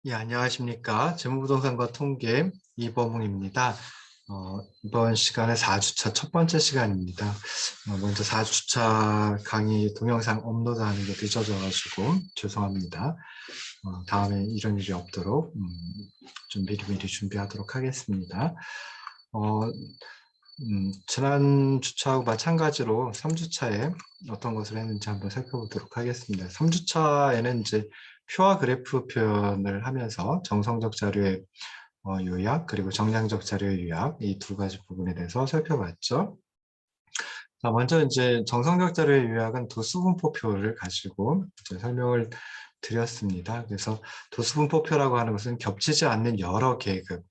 예, 안녕하십니까. 재무부동산과 통계 이범웅입니다. 이번 시간에 4주차 첫 번째 시간입니다. 먼저 4주차 강의 동영상 업로드하는 게 늦어져가지고 죄송합니다. 다음에 이런 일이 없도록 좀 미리미리 준비하도록 하겠습니다. 지난 주차하고 마찬가지로 3주차에 어떤 것을 했는지 한번 살펴보도록 하겠습니다. 3주차에는 이제 표와 그래프 표현을 하면서 정성적 자료의 요약 그리고 정량적 자료의 요약 이 두 가지 부분에 대해서 살펴봤죠. 자, 먼저 이제 정성적 자료의 요약은 도수분포표를 가지고 이제 설명을 드렸습니다. 그래서 도수분포표라고 하는 것은 겹치지 않는 여러 계급,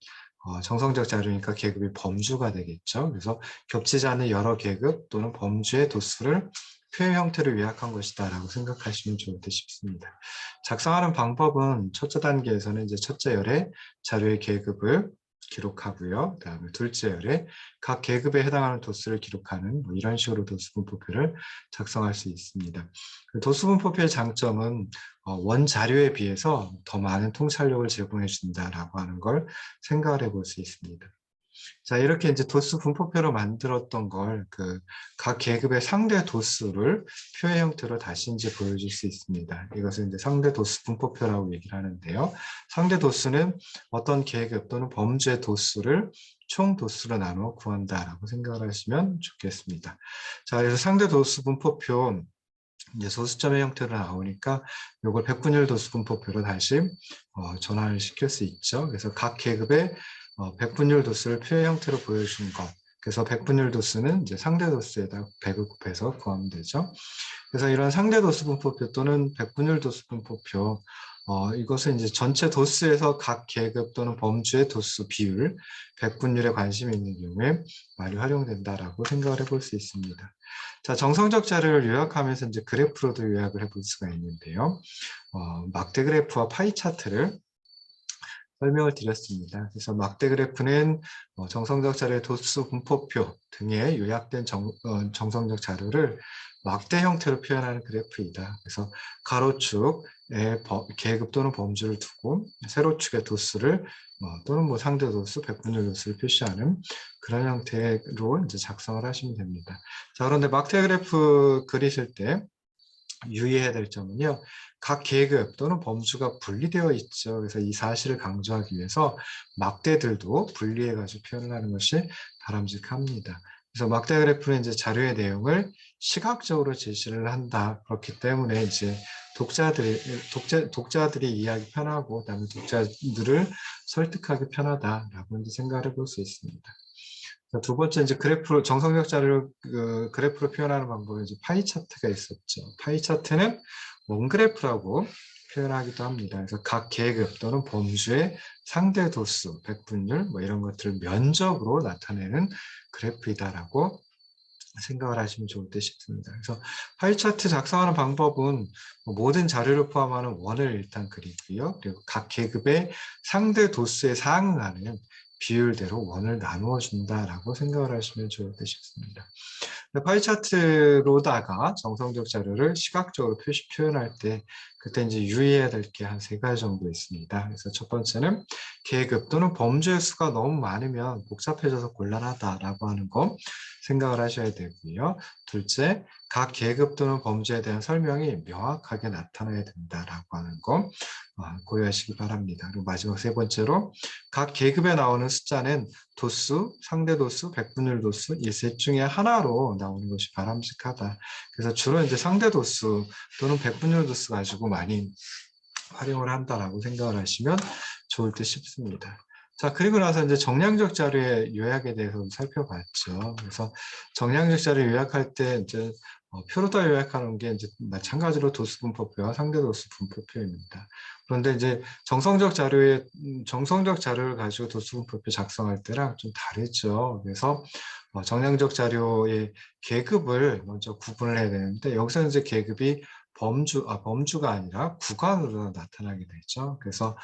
정성적 자료니까 계급이 범주가 되겠죠. 그래서 겹치지 않는 여러 계급 또는 범주의 도수를 표의 형태로 요약한 것이다 라고 생각하시면 좋을 듯 싶습니다. 작성하는 방법은 첫째 단계에서는 이제 첫째 열에 자료의 계급을 기록하고요. 그다음에 둘째 열에 각 계급에 해당하는 도수를 기록하는 이런 식으로 도수분포표를 작성할 수 있습니다. 도수분포표의 장점은 원 자료에 비해서 더 많은 통찰력을 제공해 준다라고 하는 걸 생각을 해볼 수 있습니다. 자, 이렇게 이제 도수 분포표로 만들었던 걸 각 계급의 상대 도수를 표의 형태로 다시 이제 보여줄 수 있습니다. 이것을 이제 상대 도수 분포표라고 얘기를 하는데요. 상대 도수는 어떤 계급 또는 범주의 도수를 총 도수로 나누어 구한다라고 생각을 하시면 좋겠습니다. 자, 그래서 상대 도수 분포표 이제 소수점의 형태로 나오니까 이걸 백분율 도수 분포표로 다시 전환을 시킬 수 있죠. 그래서 각 계급의 백분율 도수를 표의 형태로 보여주는 것. 그래서 백분율 도수는 이제 상대 도수에다 100을 곱해서 구하면 되죠. 그래서 이런 상대 도수 분포표 또는 백분율 도수 분포표, 이것은 이제 전체 도수에서 각 계급 또는 범주의 도수 비율, 백분율에 관심이 있는 경우에 많이 활용된다라고 생각을 해볼 수 있습니다. 자, 정성적 자료를 요약하면서 이제 그래프로도 요약을 해볼 수가 있는데요. 막대 그래프와 파이 차트를 설명을 드렸습니다. 그래서 막대 그래프는 정성적 자료의 도수 분포표 등의 요약된 정성적 자료를 막대 형태로 표현하는 그래프이다. 그래서 가로축에 계급 또는 범주를 두고 세로축의 도수를 또는 뭐 상대 도수, 백분율 도수를 표시하는 그런 형태로 이제 작성을 하시면 됩니다. 자, 그런데 막대 그래프 그리실 때 유의해야 될 점은요. 각 계급 또는 범주가 분리되어 있죠. 그래서 이 사실을 강조하기 위해서 막대들도 분리해가지고 표현을 하는 것이 바람직합니다. 그래서 막대 그래프는 이제 자료의 내용을 시각적으로 제시를 한다. 그렇기 때문에 이제 독자들이 이해하기 편하고, 그다음에 독자들을 설득하기 편하다라고 이제 생각을 해볼 수 있습니다. 두 번째 이제 그래프로 정성적 자료를 그래프로 표현하는 방법은 이제 파이 차트가 있었죠. 파이 차트는 원 그래프라고 표현하기도 합니다. 그래서 각 계급 또는 범주의 상대 도수, 백분율 뭐 이런 것들을 면적으로 나타내는 그래프이다라고 생각을 하시면 좋을 듯 싶습니다. 그래서 파이 차트 작성하는 방법은 모든 자료를 포함하는 원을 일단 그리고요. 그리고 각 계급의 상대 도수에 상응하는 비율대로 원을 나누어 준다라고 생각을 하시면 좋을 듯 싶습니다. 파이 차트로다가 정성적 자료를 시각적으로 표현할 때 그때 이제 유의해야 될 게 한 세 가지 정도 있습니다. 그래서 첫 번째는 계급 또는 범주의 수가 너무 많으면 복잡해져서 곤란하다라고 하는 거 생각을 하셔야 되고요. 둘째, 각 계급 또는 범주에 대한 설명이 명확하게 나타나야 된다라고 하는 거 고려하시기 바랍니다. 그리고 마지막 세 번째로 각 계급에 나오는 숫자는 도수, 상대도수, 백분율 도수 이 셋 중에 하나로 나오는 것이 바람직하다. 그래서 주로 이제 상대도수 또는 백분율 도수 가지고 많이 활용을 한다라고 생각을 하시면 좋을 듯 싶습니다. 자, 그리고 나서 이제 정량적 자료의 요약에 대해서 살펴봤죠. 그래서 정량적 자료 요약할 때 이제 표로 다 요약하는 게 이제 마찬가지로 도수 분포표와 상대 도수 분포표입니다. 그런데 이제 정성적 자료를 가지고 도수 분포표 작성할 때랑 좀 다르죠. 그래서 정량적 자료의 계급을 먼저 구분을 해야 되는데 여기서 이제 계급이 범주가 아니라 구간으로 나타나게 되죠. 그래서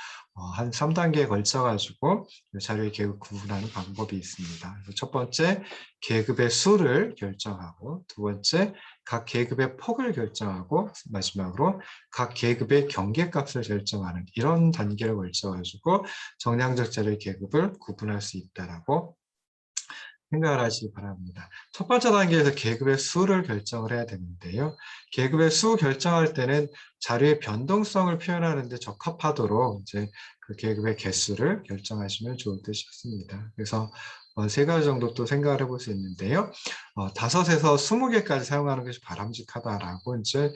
한 3단계에 걸쳐 가지고 자료의 계급 구분하는 방법이 있습니다. 그래서 첫 번째, 계급의 수를 결정하고, 두 번째, 각 계급의 폭을 결정하고, 마지막으로 각 계급의 경계값을 결정하는 이런 단계를 걸쳐 가지고 정량적 자료의 계급을 구분할 수 있다라고 생각을 하시기 바랍니다. 첫 번째 단계에서 계급의 수를 결정을 해야 되는데요. 계급의 수 결정할 때는 자료의 변동성을 표현하는 데 적합하도록 이제 그 계급의 개수를 결정하시면 좋을 듯 싶습니다. 그래서 세 가지 정도 또 생각을 해볼 수 있는데요. 5에서 20개까지 사용하는 것이 바람직하다라고 이제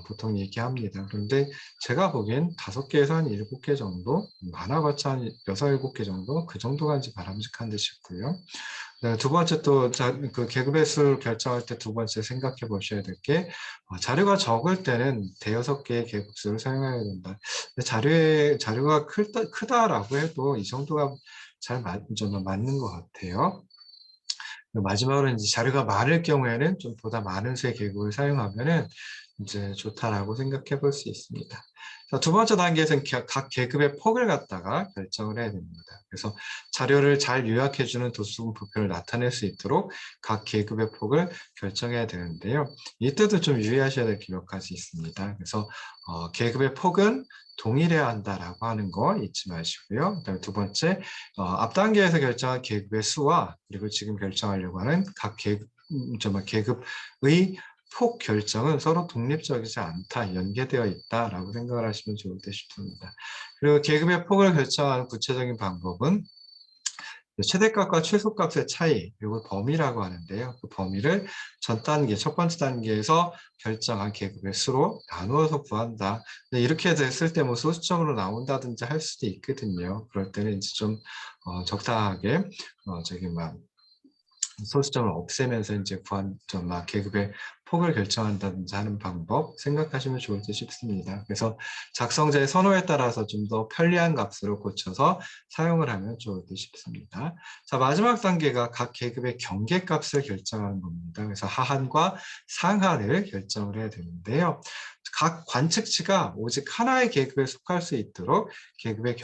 보통 얘기합니다. 그런데 제가 보기엔 5개에서 한 7개 정도, 많아봤자 한 6, 7개 정도, 그 정도가 이제 바람직한 듯 싶고요. 네, 두 번째 또 그 계급의 수를 결정할 때 두 번째 생각해 보셔야 될 게 자료가 적을 때는 대여섯 개의 계급수를 사용해야 된다. 근데 자료가 크다라고 해도 이 정도가 좀 맞는 것 같아요. 마지막으로 이제 자료가 많을 경우에는 좀 보다 많은 수의 계급을 사용하면은 이제 좋다라고 생각해 볼 수 있습니다. 자, 두 번째 단계에서는 각 계급의 폭을 갖다가 결정을 해야 됩니다. 그래서 자료를 잘 요약해주는 도수분포표를 나타낼 수 있도록 각 계급의 폭을 결정해야 되는데요. 이때도 좀 유의하셔야 될 게 몇 가지 있습니다. 그래서 계급의 폭은 동일해야 한다라고 하는 거 잊지 마시고요. 그다음에 두 번째, 앞 단계에서 결정한 계급의 수와 그리고 지금 결정하려고 하는 각 계급의 폭 결정은 서로 독립적이지 않다, 연계되어 있다라고 생각을 하시면 좋을 듯 싶습니다. 그리고 계급의 폭을 결정하는 구체적인 방법은 최대값과 최소값의 차이, 이걸 범위라고 하는데요. 그 범위를 첫 번째 단계에서 결정한 계급의 수로 나누어서 구한다. 이렇게 됐을 때 뭐 소수점으로 나온다든지 할 수도 있거든요. 그럴 때는 이제 좀 적당하게 소수점을 없애면서 이제 계급의 폭을 결정한다든지 하는 방법 생각하시면 좋을 듯 싶습니다. 그래서 작성자의 선호에 따라서 좀 더 편리한 값으로 고쳐서 사용을 하면 좋을 듯 싶습니다. 자, 마지막 단계가 각 계급의 경계값을 결정하는 겁니다. 그래서 하한과 상한을 결정을 해야 되는데요. 각 관측치가 오직 하나의 계급에 속할 수 있도록 계급의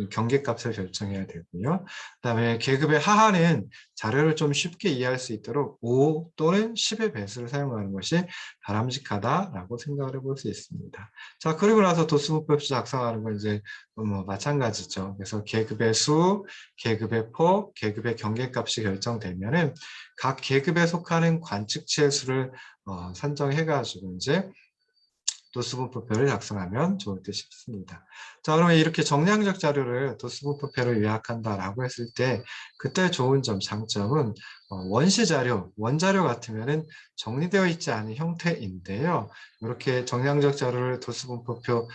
경계값을 결정해야 되고요. 그다음에 계급의 하한은 자료를 좀 쉽게 이해할 수 있도록 5 또는 10의 배수를 사용하는 것이 바람직하다라고 생각을 해볼 수 있습니다. 자, 그리고 나서 도수분포표 작성하는 건 이제 뭐 마찬가지죠. 그래서 계급의 수, 계급의 폭, 계급의 경계값이 결정되면은 각 계급에 속하는 관측치의 수를 산정해가지고 이제 도수분포표를 작성하면 좋을 듯 싶습니다. 자, 그러면 이렇게 정량적 자료를 도수분포표로 요약한다라고 했을 때 그때 좋은 점, 장점은 원시 자료, 원자료 같으면은 정리되어 있지 않은 형태인데요. 이렇게 정량적 자료를 도수분포표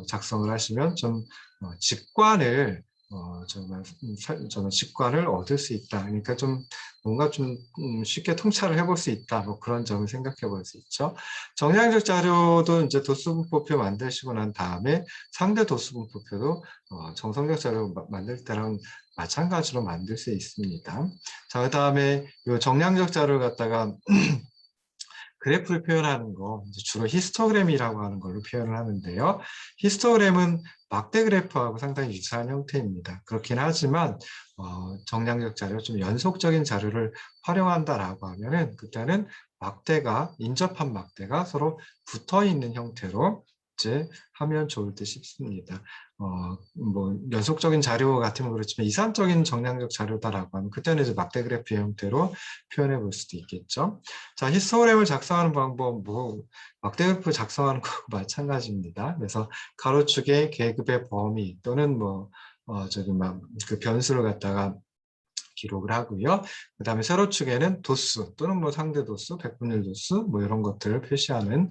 작성을 하시면 좀 직관을 저는 직관을 얻을 수 있다. 그러니까 좀 뭔가 좀 쉽게 통찰을 해볼 수 있다. 뭐 그런 점을 생각해 볼 수 있죠. 정량적 자료도 이제 도수분포표 만드시고 난 다음에 상대 도수분포표도 정성적 자료 만들 때랑 마찬가지로 만들 수 있습니다. 자, 그 다음에 이 정량적 자료를 갖다가 그래프를 표현하는 거 주로 히스토그램이라고 하는 걸로 표현을 하는데요. 히스토그램은 막대 그래프하고 상당히 유사한 형태입니다. 그렇긴 하지만 정량적 자료, 좀 연속적인 자료를 활용한다라고 하면은 그때는 인접한 막대가 서로 붙어 있는 형태로 이제 하면 좋을 듯 싶습니다. 뭐 연속적인 자료 같으면 그렇지만 이산적인 정량적 자료다라고 하면 그때는 이제 막대 그래프 형태로 표현해 볼 수도 있겠죠. 자, 히스토그램을 작성하는 방법, 뭐 막대 그래프 작성하는 거하고 마찬가지입니다. 그래서 가로축에 계급의 범위 또는 그 변수를 갖다가 기록을 하고요. 그 다음에 세로축에는 도수 또는 뭐 상대 도수, 백분율 도수 뭐 이런 것들을 표시하는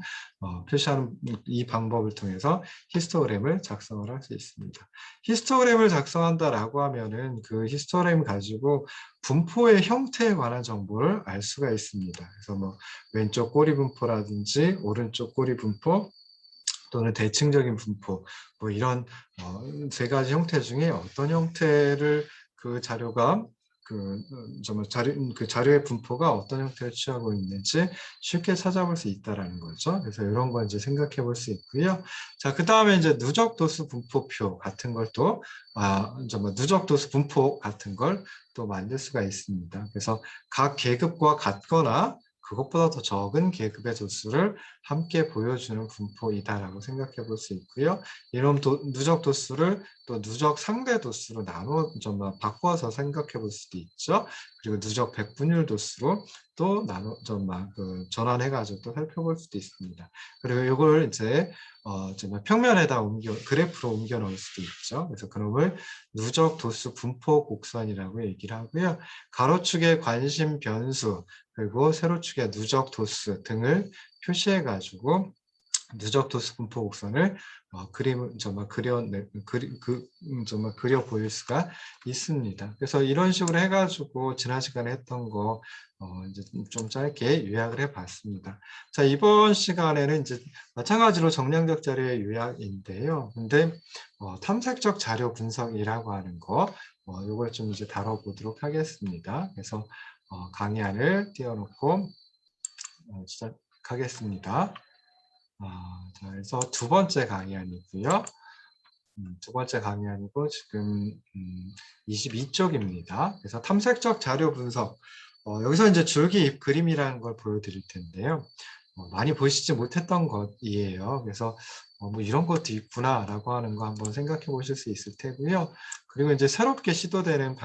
이 방법을 통해서 히스토그램을 작성을 할 수 있습니다. 히스토그램을 작성한다라고 하면은 그 히스토그램 가지고 분포의 형태에 관한 정보를 알 수가 있습니다. 그래서 뭐 왼쪽 꼬리 분포라든지 오른쪽 꼬리 분포 또는 대칭적인 분포 뭐 이런 세 가지 형태 중에 어떤 형태를 그 자료가 그 자료의 분포가 어떤 형태를 취하고 있는지 쉽게 찾아볼 수 있다라는 거죠. 그래서 이런 거 이제 생각해 볼 수 있고요. 자, 그 다음에 이제 누적 도수 분포표 같은 걸 또, 누적 도수 분포 같은 걸 또 만들 수가 있습니다. 그래서 각 계급과 같거나 그것보다 더 적은 계급의 도수를 함께 보여주는 분포이다라고 생각해 볼 수 있고요. 이런 누적 도수를 또 누적 상대 도수로 나눠 바꿔서 생각해 볼 수도 있죠. 그리고 누적 백분율 도수로 또 전환해 가지고 또 살펴볼 수도 있습니다. 그리고 이걸 이제 평면에다 그래프로 옮겨 넣을 수도 있죠. 그래서 그놈을 누적 도수 분포 곡선이라고 얘기를 하고요. 가로축의 관심 변수 그리고 세로축의 누적 도수 등을 표시해 가지고 누적 도수 분포 곡선을 그림을 그려 보일 수가 있습니다. 그래서 이런 식으로 해가지고 지난 시간에 했던 거 이제 좀 짧게 요약을 해봤습니다. 자, 이번 시간에는 이제 마찬가지로 정량적 자료의 요약인데요. 근데 탐색적 자료 분석이라고 하는 거 이걸 좀 이제 다뤄보도록 하겠습니다. 그래서 강의안을 띄워놓고 시작하겠습니다. 자, 그래서 두 번째 강의안이고요. 두 번째 강의안이고 지금 22쪽입니다. 그래서 탐색적 자료 분석. 여기서 이제 줄기 잎 그림이라는 걸 보여드릴 텐데요. 많이 보시지 못했던 것이에요. 그래서 뭐 이런 것도 있구나라고 하는 거 한번 생각해 보실 수 있을 테고요. 그리고 이제 새롭게 시도되는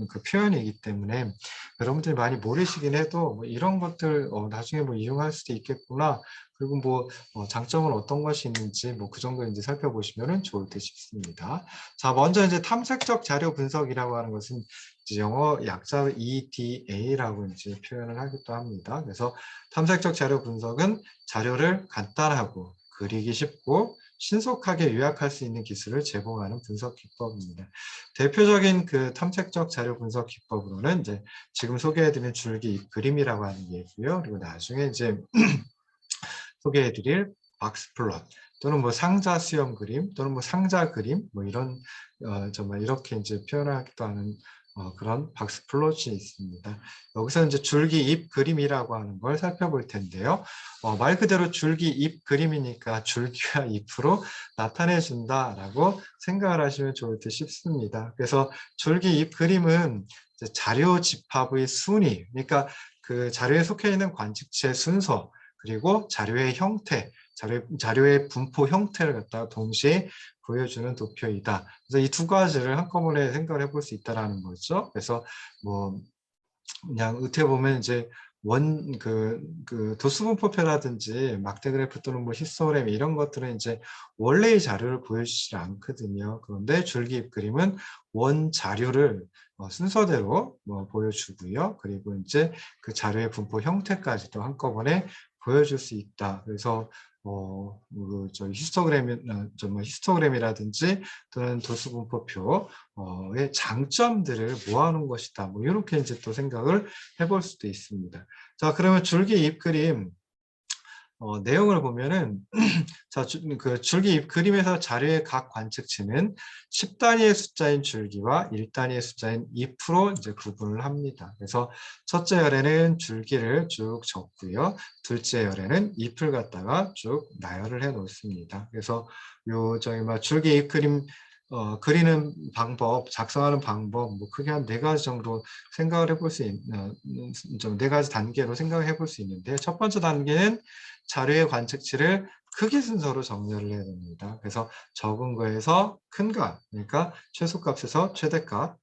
그 표현이기 때문에 여러분들이 많이 모르시긴 해도 뭐 이런 것들 나중에 뭐 이용할 수도 있겠구나. 그리고 뭐 장점은 어떤 것이 있는지 뭐 그 정도 이제 살펴보시면 좋을 듯 싶습니다. 자, 먼저 이제 탐색적 자료 분석이라고 하는 것은 이제 영어 약자로 EDA라고 이제 표현을 하기도 합니다. 그래서 탐색적 자료 분석은 자료를 간단하고 그리기 쉽고 신속하게 요약할 수 있는 기술을 제공하는 분석 기법입니다. 대표적인 그 탐색적 자료 분석 기법으로는 이제 지금 소개해드린 줄기 그림이라고 하는 게 있고요. 그리고 나중에 이제 소개해드릴 박스 플롯 또는 뭐 상자 수형 그림 또는 뭐 상자 그림 뭐 이런 정말 이렇게 이제 표현하기도 하는 그런 박스 플롯이 있습니다. 여기서 이제 줄기 잎 그림이라고 하는 걸 살펴볼 텐데요. 말 그대로 줄기 잎 그림이니까 줄기와 잎으로 나타내 준다라고 생각을 하시면 좋을 듯 싶습니다. 그래서 줄기 잎 그림은 이제 자료 집합의 순위, 그러니까 그 자료에 속해 있는 관측체 순서 그리고 자료의 형태, 자료의 분포 형태를 갖다가 동시에 보여주는 도표이다. 그래서 이 두 가지를 한꺼번에 생각을 해볼 수 있다는 거죠. 그래서 뭐 그냥 어떻게 보면 이제 그 도수분포표라든지 막대 그래프 또는 뭐 히스토그램 이런 것들은 이제 원래의 자료를 보여주지 않거든요. 그런데 줄기잎 그림은 원 자료를 순서대로 보여주고요. 그리고 이제 그 자료의 분포 형태까지도 한꺼번에 보여줄 수 있다. 그래서 히스토그램이라든지 또는 도수분포표의 장점들을 모아놓은 것이다. 뭐 이렇게 이제 또 생각을 해볼 수도 있습니다. 자, 그러면 줄기 잎 그림 내용을 보면은 자, 그 줄기 잎 그림에서 자료의 각 관측치는 10단위의 숫자인 줄기와 1단위의 숫자인 잎으로 이제 구분을 합니다. 그래서 첫째 열에는 줄기를 쭉 적고요. 둘째 열에는 잎을 갖다가 쭉 나열을 해 놓습니다. 그래서 줄기 잎 그림 그리는 방법, 작성하는 방법, 뭐 크게 한 4가지 정도 생각을 해볼 수 있는, 좀 4가지 단계로 생각을 해볼 수 있는데, 첫 번째 단계는 자료의 관측치를 크기 순서로 정렬을 해야 됩니다. 그래서 적은 거에서 큰 값, 그러니까 최소값에서 최대값,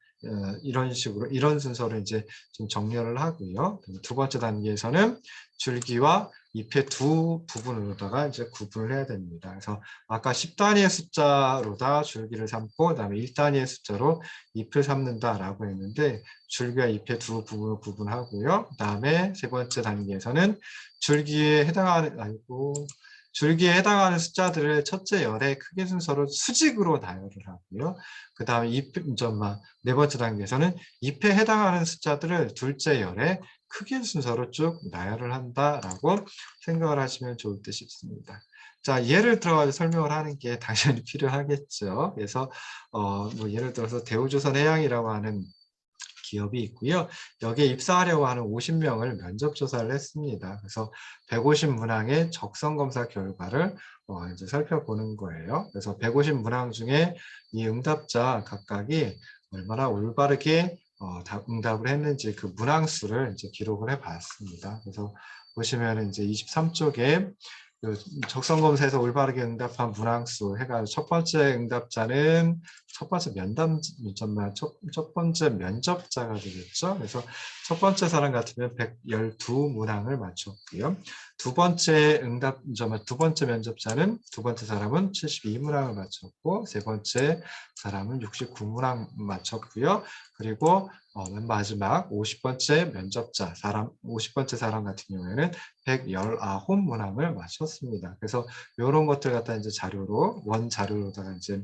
이런 식으로, 이런 순서로 이제 좀 정렬을 하고요. 두 번째 단계에서는 줄기와 잎의 두 부분으로다가 이제 구분을 해야 됩니다. 그래서 아까 10단위의 숫자로다 줄기를 삼고 그다음에 1단위의 숫자로 잎을 삼는다라고 했는데 줄기와 잎의 두 부분을 구분하고요. 그다음에 세 번째 단계에서는 줄기에 해당하는 숫자들을 첫째 열의 크기 순서로 수직으로 나열을 하고요. 그 다음에 네 번째 단계에서는 잎에 해당하는 숫자들을 둘째 열의 크기 순서로 쭉 나열을 한다라고 생각을 하시면 좋을 듯 싶습니다. 자, 예를 들어가지고 설명을 하는 게 당연히 필요하겠죠. 그래서 뭐 예를 들어서 대우조선 해양이라고 하는 기업이 있고요. 여기에 입사하려고 하는 50명을 면접 조사를 했습니다. 그래서 150문항의 적성 검사 결과를 이제 살펴보는 거예요. 그래서 150문항 중에 이 응답자 각각이 얼마나 올바르게 응답을 했는지 그 문항 수를 이제 기록을 해봤습니다. 그래서 보시면 이제 23쪽에 적성검사에서 올바르게 응답한 문항수 해가지고 첫 번째 응답자는 첫 번째 면접자가 되겠죠. 그래서 첫 번째 사람 같으면 112문항을 맞췄고요. 두 번째 면접자는 두 번째 사람은 72문항을 맞췄고 세 번째 사람은 69문항 맞췄고요. 그리고 맨 마지막 50번째 사람 같은 경우에는 119문항을 맞췄습니다. 그래서 이런 것들 갖다 이제 원 자료로다가 이제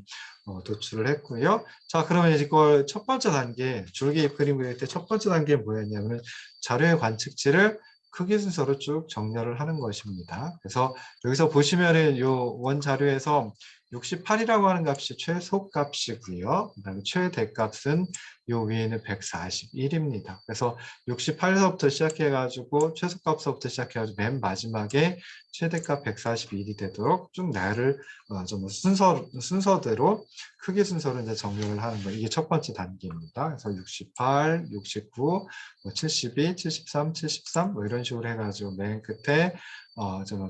도출을 했고요. 자, 그러면 이걸 첫 번째 단계, 줄기입 그림 그릴 때 첫 번째 단계는 뭐였냐면은 자료의 관측지를 크기 순서로 쭉 정렬을 하는 것입니다. 그래서 여기서 보시면은 요 원 자료에서 68이라고 하는 값이 최소값이고요. 그다음에 최대값은 요 위에는 141입니다. 그래서 68에서부터 시작해가지고 최소값서부터 시작해가지고 맨 마지막에 최대값 141이 되도록 쭉 나열을 순서대로 크기 순서로 이제 정렬을 하는 거예요. 이게 첫 번째 단계입니다. 그래서 68, 69, 72, 73, 73 뭐 이런 식으로 해가지고 맨 끝에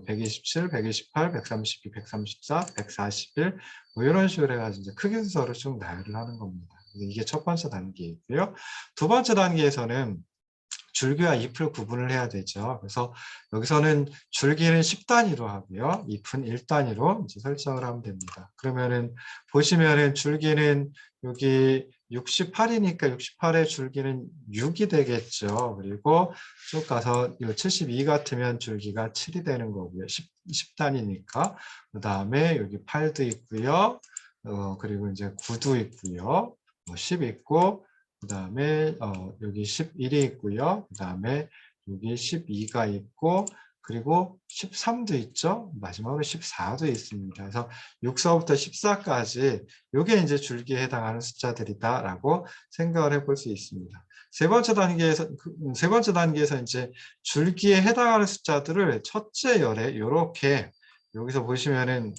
127, 128, 132, 134, 141 뭐 이런 식으로 해가지고 이제 크기 순서로 쭉 나열을 하는 겁니다. 이게 첫 번째 단계이고요. 두 번째 단계에서는 줄기와 잎을 구분을 해야 되죠. 그래서 여기서는 줄기는 10단위로 하고요. 잎은 1단위로 이제 설정을 하면 됩니다. 그러면은 보시면은 줄기는 여기 68이니까 68의 줄기는 6이 되겠죠. 그리고 쭉 가서 72 같으면 줄기가 7이 되는 거고요. 10단위니까. 그 다음에 여기 8도 있고요. 그리고 이제 9도 있고요. 10 있고, 그 다음에 여기 11이 있고요. 그 다음에 여기 12가 있고 그리고 13도 있죠. 마지막으로 14도 있습니다. 그래서 6서부터 14까지 이게 이제 줄기에 해당하는 숫자들이다라고 생각을 해볼 수 있습니다. 세 번째 단계에서 이제 줄기에 해당하는 숫자들을 첫째 열에 이렇게 여기서 보시면은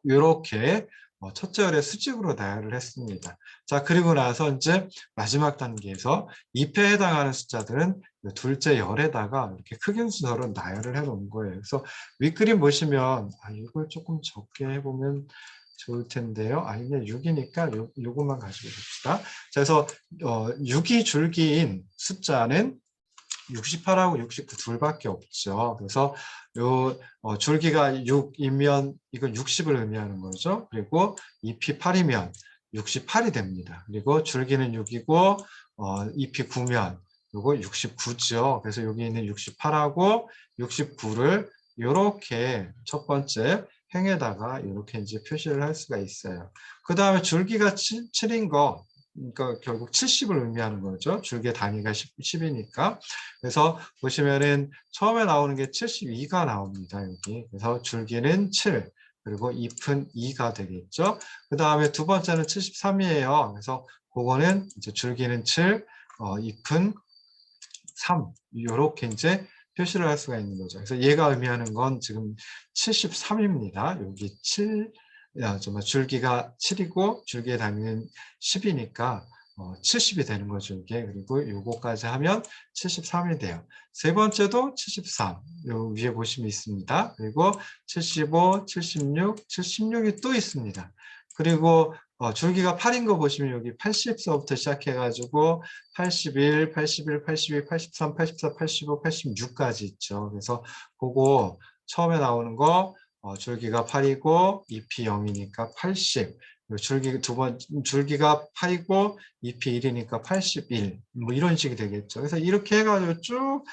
이렇게 첫째 열의 수직으로 나열을 했습니다. 자, 그리고 나서 이제 마지막 단계에서 잎에 해당하는 숫자들은 둘째 열에다가 이렇게 크기 순서로 나열을 해 놓은 거예요. 그래서 윗그림 보시면 이걸 조금 적게 해보면 좋을 텐데요. 이게 6이니까 요것만 가지고 봅시다. 자, 그래서 6이 줄기인 숫자는 68하고 69 둘밖에 없죠. 그래서 요 줄기가 6이면 이건 60을 의미하는 거죠. 그리고 잎이 8이면 68이 됩니다. 그리고 줄기는 6이고 잎이 9면 요거 69죠. 그래서 여기 있는 68하고 69를 이렇게 첫 번째 행에다가 이렇게 이제 표시를 할 수가 있어요. 그 다음에 줄기가 7인 거, 그러니까 결국 70을 의미하는 거죠. 줄기의 단위가 10이니까. 그래서 보시면은 처음에 나오는 게 72가 나옵니다. 여기. 그래서 줄기는 7, 그리고 잎은 2가 되겠죠. 그 다음에 두 번째는 73이에요. 그래서 그거는 이제 줄기는 7, 잎은 3. 이렇게 이제 표시를 할 수가 있는 거죠. 그래서 얘가 의미하는 건 지금 73입니다. 여기 7, 정말 줄기가 7이고 줄기의 단위는 10이니까 70이 되는 거죠, 이게. 그리고 요거까지 하면 73이 돼요. 세 번째도 73. 요 위에 보시면 있습니다. 그리고 75, 76, 76이 또 있습니다. 그리고 줄기가 8인 거 보시면 여기 80서부터 시작해가지고 81, 81, 82, 83, 84, 85, 86까지 있죠. 그래서 그거 처음에 나오는 거 줄기가 8이고 잎이 0이니까 80. 줄기가 8이고 잎이 1이니까 81. 뭐 이런 식이 되겠죠. 그래서 이렇게 해가지고 쭉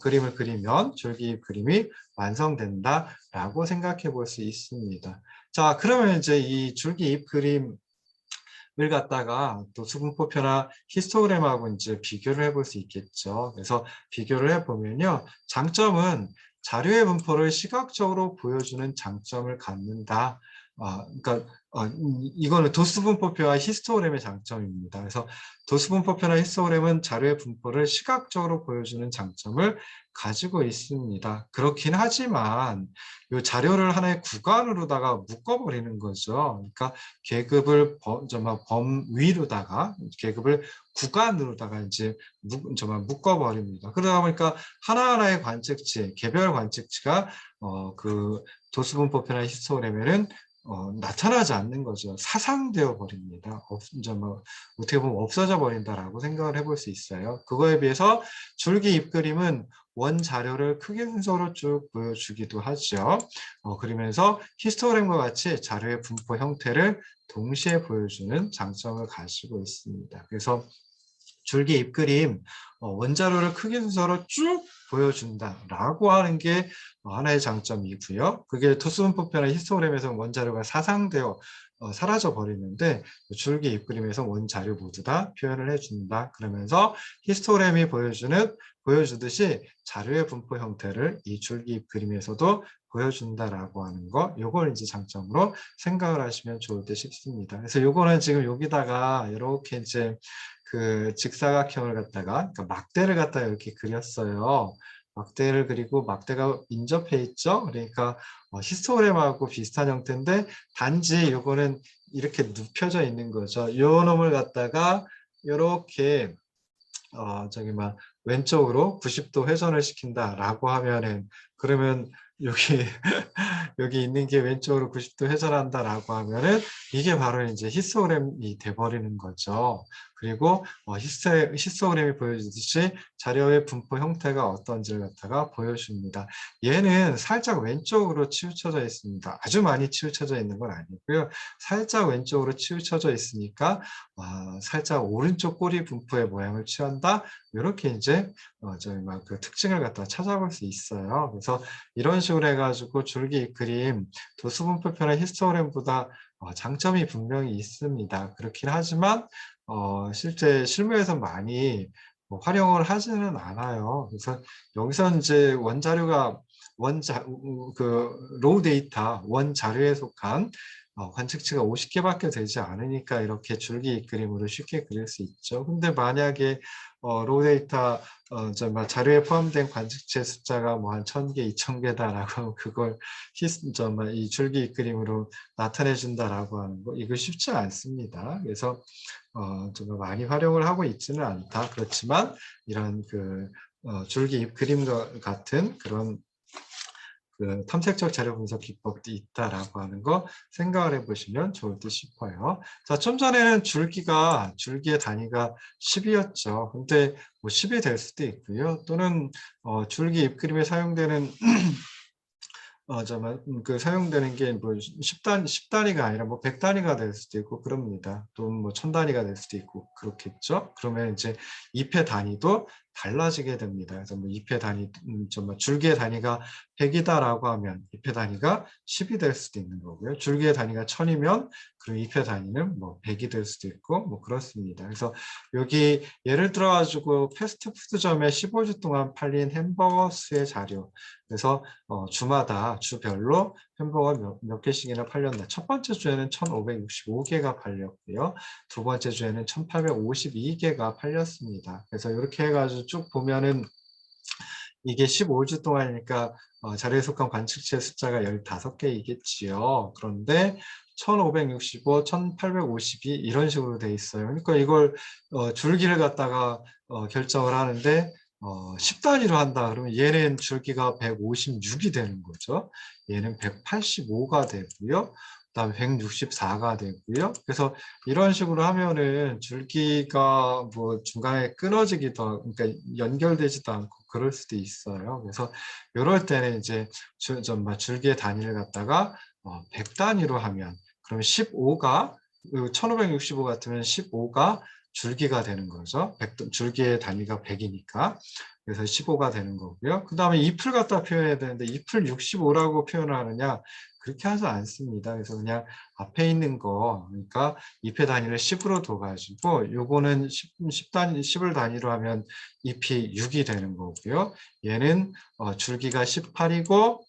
그림을 그리면 줄기 그림이 완성된다라고 생각해 볼 수 있습니다. 자, 그러면 이제 이 줄기 잎 그림을 갖다가 또 수분포표나 히스토그램하고 이제 비교를 해볼 수 있겠죠. 그래서 비교를 해보면요. 장점은 자료의 분포를 시각적으로 보여주는 장점을 갖는다 그러니까 이거는 도수분포표와 히스토그램의 장점입니다. 그래서 도수분포표나 히스토그램은 자료의 분포를 시각적으로 보여주는 장점을 가지고 있습니다. 그렇긴 하지만 이 자료를 하나의 구간으로다가 묶어버리는 거죠. 그러니까 계급을 범위로다가 계급을 구간으로다가 이제 묶어버립니다. 그러다 보니까 하나하나의 관측치, 개별 관측치가 그 도수분포표나 히스토그램에는 나타나지 않는 거죠. 사상되어 버립니다. 어떻게 보면 없어져 버린다라고 생각을 해볼 수 있어요. 그거에 비해서 줄기 잎그림은 원 자료를 크기 순서로 쭉 보여주기도 하죠. 그러면서 히스토그램과 같이 자료의 분포 형태를 동시에 보여주는 장점을 가지고 있습니다. 그래서 줄기 잎그림 원자료를 크기 순서로 쭉 보여준다라고 하는 게 하나의 장점이고요. 그게 도수분포표나 히스토그램에서 원자료가 사상되어 사라져 버리는데 줄기 잎그림에서 원자료 모두 다 표현을 해준다. 그러면서 히스토그램이 보여주듯이 자료의 분포 형태를 이 줄기 잎그림에서도 보여준다라고 하는 거, 요걸 이제 장점으로 생각을 하시면 좋을 듯 싶습니다. 그래서 요거는 지금 여기다가 이렇게 이제 그 직사각형을 갖다가 그러니까 막대를 갖다가 이렇게 그렸어요. 막대를 그리고 막대가 인접해 있죠. 그러니까 히스토그램하고 비슷한 형태인데 단지 요거는 이렇게 눕혀져 있는 거죠. 요 놈을 갖다가 이렇게 왼쪽으로 90도 회전을 시킨다라고 하면은 그러면 여기 여기 있는 게 왼쪽으로 90도 회전한다라고 하면은 이게 바로 이제 히스토그램이 돼버리는 거죠. 그리고 히스토그램이 보여주듯이 자료의 분포 형태가 어떤지를 갖다가 보여줍니다. 얘는 살짝 왼쪽으로 치우쳐져 있습니다. 아주 많이 치우쳐져 있는 건 아니고요. 살짝 왼쪽으로 치우쳐져 있으니까 살짝 오른쪽 꼬리 분포의 모양을 취한다. 이렇게 이제 그 특징을 갖다 찾아볼 수 있어요. 그래서 이런 식으로 해가지고 줄기 그림 도수분포표나 히스토그램보다 장점이 분명히 있습니다. 그렇긴 하지만 실제 실무에서 많이 활용을 하지는 않아요. 그래서 여기서 이제 원자료가 로우 데이터 원자료에 속한 관측치가 50개밖에 되지 않으니까 이렇게 줄기 그림으로 쉽게 그릴 수 있죠. 근데 만약에 로우 데이터 자료에 포함된 관측치의 숫자가 뭐 한 1000개, 2000개다라고 하면 그걸 이 줄기 그림으로 나타내 준다라고 하는 거 이거 쉽지 않습니다. 그래서 좀 많이 활용을 하고 있지는 않다. 그렇지만 이런 그 줄기 그림 같은 그런 그 탐색적 자료 분석 기법도 있다라고 하는 거 생각을 해보시면 좋을 듯 싶어요. 자, 좀 전에는 줄기의 단위가 10이었죠. 근데 뭐 10이 될 수도 있고요. 또는 줄기 잎그림에 사용되는 사용되는 게 뭐 10단위가 아니라 뭐 100단위가 될 수도 있고 그럽니다. 또 뭐 1000단위가 될 수도 있고 그렇겠죠. 그러면 이제 잎의 단위도 달라지게 됩니다. 그래서 뭐 잎의 단위, 줄기의 단위가 100이다라고 하면 잎의 단위가 10이 될 수도 있는 거고요. 줄기의 단위가 1000이면 그리고 잎의 단위는 뭐 100이 될 수도 있고 뭐 그렇습니다. 그래서 여기 예를 들어 가지고 패스트푸드점에 15주 동안 팔린 햄버거 수의 자료. 그래서 주별로 햄버거 몇 개씩이나 팔렸나. 첫 번째 주에는 1565개가 팔렸고요. 두 번째 주에는 1852개가 팔렸습니다. 그래서 이렇게 해가지고 쭉 보면은 이게 15주 동안이니까 자료에 속한 관측치의 숫자가 15개이겠지요. 그런데 1565, 1852 이런 식으로 돼 있어요. 그러니까 이걸 줄기를 갖다가 결정을 하는데 10단위로 한다 그러면 얘는 줄기가 156이 되는 거죠. 얘는 185가 되고요. 그다음에 164가 되고요. 그래서 이런 식으로 하면은 줄기가 뭐 중간에 끊어지기도 하고, 그러니까 연결되지도 않고 그럴 수도 있어요. 그래서 이럴 때는 이제 줄기의 단위를 갖다가 100단위로 하면 그러면 15가 1565 같으면 15가 줄기가 되는 거죠. 줄기의 단위가 100이니까. 그래서 15가 되는 거고요. 그 다음에 잎을 갖다 표현해야 되는데 잎을 65라고 표현을 하느냐? 그렇게 하지 않습니다. 그래서 그냥 앞에 있는 거, 그러니까 잎의 단위를 10으로 둬가지고 요거는 10을 단위로 하면 잎이 6이 되는 거고요. 얘는 줄기가 18이고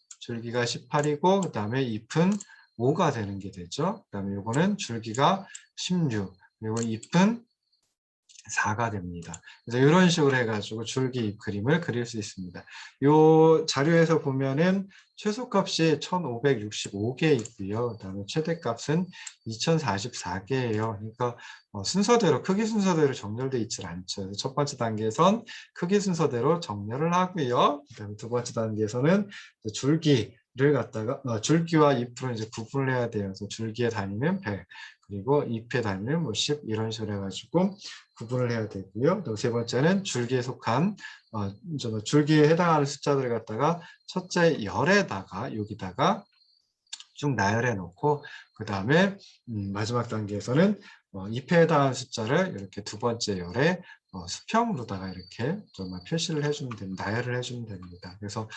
그 다음에 잎은 5가 되는 게 되죠. 그다음에 요거는 줄기가 16, 그리고 잎은 4가 됩니다. 그래서 이런 식으로 해가지고 줄기 잎 그림을 그릴 수 있습니다. 이 자료에서 보면은 최소값이 1565개 있고요. 그다음에 최대값은 2044개예요. 그러니까 순서대로 크기 순서대로 정렬되어 있질 않죠. 그래서 첫 번째 단계에선 크기 순서대로 정렬을 하고요. 그다음에 두 번째 단계에서는 줄기를 갖다가 줄기와 잎으로 이제 구분을 해야 돼요. 그래서 줄기의 단위는 100, 그리고 잎의 단위는 뭐 10 이런 식으로 해가지고 구분을 해야 되고요. 또 세 번째는 줄기에 속한 줄기에 해당하는 숫자들을 갖다가 첫째 열에다가 여기다가 쭉 나열해 놓고 그 다음에 마지막 단계에서는 잎에 해당하는 숫자를 이렇게 두 번째 열에 수평으로다가 이렇게 좀 표시를 해주면 됩니다. 나열을 해주면 됩니다. 그래서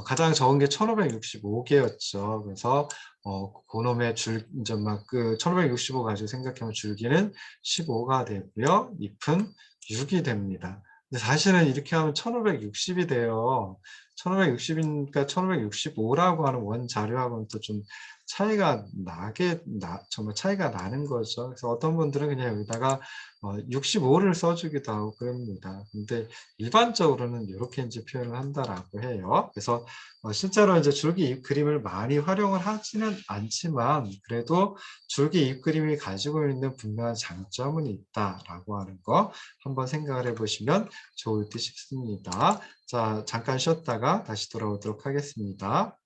가장 적은 게 1565개였죠. 그래서 그놈의 이제 그 1565 가지고 생각하면 줄기는 15가 되고요. 잎은 6이 됩니다. 근데 사실은 이렇게 하면 1560이 돼요. 1560이니까 1565라고 하는 원 자료하고는 또 좀 차이가 정말 차이가 나는 거죠. 그래서 어떤 분들은 그냥 여기다가 65를 써주기도 하고 그럽니다. 근데 일반적으로는 이렇게 이제 표현을 한다라고 해요. 그래서 실제로 이제 줄기 잎 그림을 많이 활용을 하지는 않지만 그래도 줄기 잎 그림이 가지고 있는 분명한 장점은 있다라고 하는 거 한번 생각을 해보시면 좋을 듯 싶습니다. 자, 잠깐 쉬었다가 다시 돌아오도록 하겠습니다.